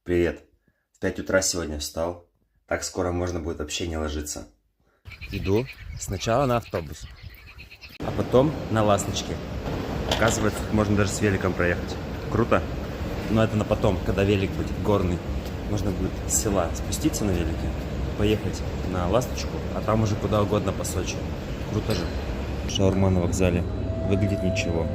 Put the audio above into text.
Привет. В 5 утра сегодня встал. Так скоро можно будет вообще не ложиться. Иду сначала на автобус, а потом на ласточке. Оказывается, тут можно даже с великом проехать. Круто? Но это на потом, когда велик будет горный. Можно будет с села спуститься на велике, поехать на ласточку, а там уже куда угодно по Сочи. Круто же. Шаурма на вокзале. Выглядит ничего.